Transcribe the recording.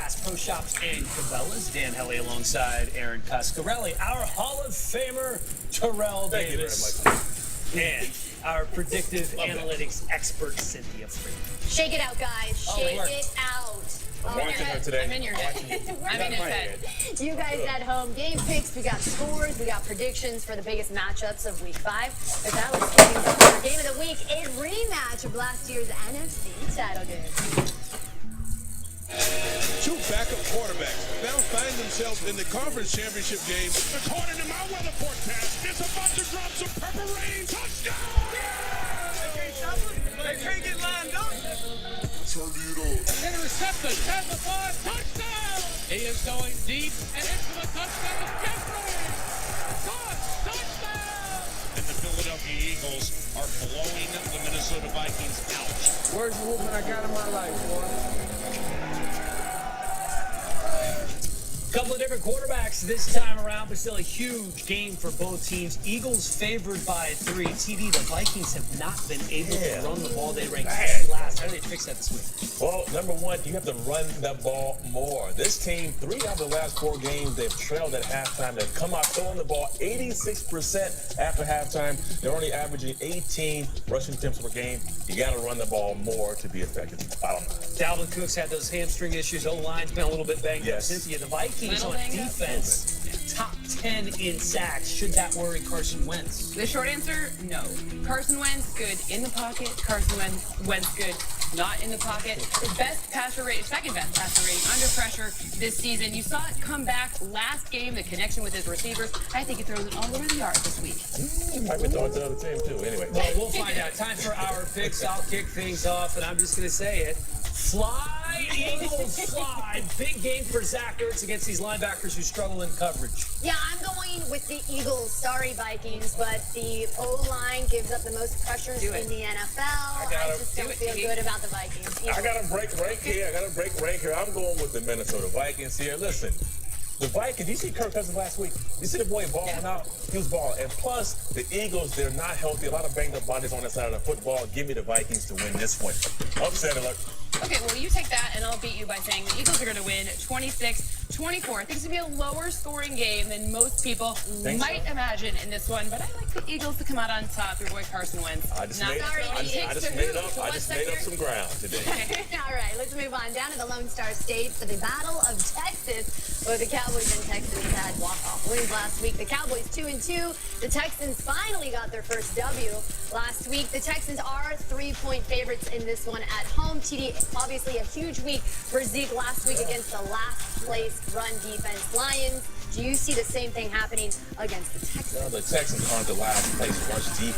Bass Pro Shops and Cabela's. Dan Helly alongside Aaron Coscarelli, our Hall of Famer Terrell Davis, and our predictive analytics expert Cynthia Frelund. Shake it out, guys. Shake it out. I'm watching her today. I'm in your head. I'm in his head. You guys at home, game picks, we got scores, we got predictions for the biggest matchups of week 5. But that was kicking off our game of the week, a rematch of last year's NFC title game. Two backup quarterbacks now find themselves in the conference championship game. According to my weather forecast, it's about to drop some purple rain. Touchdown! They can't stop it. They can't get lined up. Intercepted at the 5, touchdown! He is going deep and into the touchdown. Jeffrey! Touchdown! And the Philadelphia Eagles are blowing the Minnesota Vikings out. Worst movement I got in my life, boy. Couple of different quarterbacks this time around, but still a huge game for both teams. Eagles favored by 3. TD, the Vikings have not been able to run the ball. They ranked last. How do they fix that this week? Well, number one, you have to run the ball more. This team, 3 out of the last 4 games, they've trailed at halftime. They've come out throwing the ball 86% after halftime. They're only averaging 18 rushing attempts per game. You got to run the ball more to be effective. Bottom line. Dalvin Cook's had those hamstring issues. O-line's been a little bit banged up. Cynthia, the Vikings on defense, top 10 in sacks. Should that worry Carson Wentz? The short answer, no. Carson Wentz, good in the pocket. Carson Wentz, good not in the pocket. His best passer rate, second best passer rate under pressure this season. You saw it come back last game, the connection with his receivers. I think he throws it all over the yard this week. He might be throwing to the other team, too. Anyway. Well, we'll find out. Time for our picks. I'll kick things off, and I'm just going to say it. Fly, Eagles, fly. Big game for Zach Ertz against these linebackers who struggle in coverage. Yeah, I'm going with the Eagles. Sorry, Vikings, but the O-line gives up the most pressures in the NFL. I just don't feel good about the Vikings. I got to break rank here. I'm going with the Minnesota Vikings here. Listen, the Vikings, you see Kirk Cousins last week? You see the boy balling out? He was balling. And plus, the Eagles, they're not healthy. A lot of banged up bodies on the side of the football. Give me the Vikings to win this one. Upset alert. Okay, well, you take that, and I'll beat you by saying the Eagles are going to win 26-24. I think it's going to be a lower scoring game than most people might imagine in this one, but I like the Eagles to come out on top. Your boy Carson Wentz. I just made up some ground today. All right, let's move on down to the Lone Star State for the Battle of Texas, where the Cowboys and Texans had walk-off wins last week. The Cowboys 2-2. The Texans finally got their first W last week. The Texans are 3-point favorites in this one at home. TD, obviously a huge week for Zeke last week against the last place run defense Lions. Do you see the same thing happening against the Texans? No, the Texans aren't the last place rush defense.